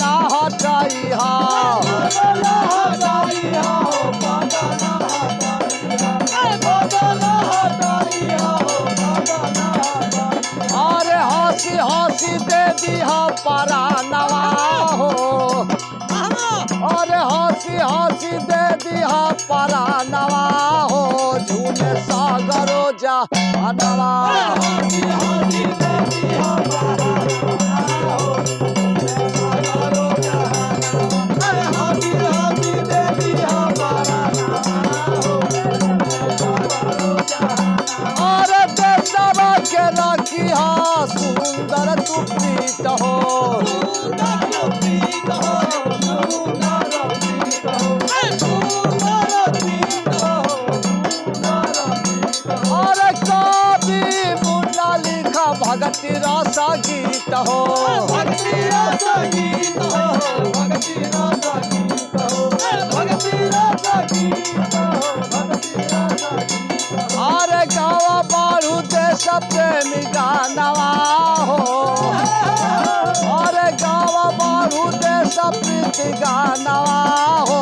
ना हटाई हा अरे हंसी हंसी दे दिया परानवा हो अरे हंसी हंसी दे दिया परानवा हो झूमे सागरो जा नवा अरे देशवा के रखिया सुंदर तू प्रीत हो अरे कवि मुन्ना लिखा भगति रस गीत हो अरे गावा बारू देश प्रेमी गानवा हो अरे गावा बारू देश प्रीति गानवा हो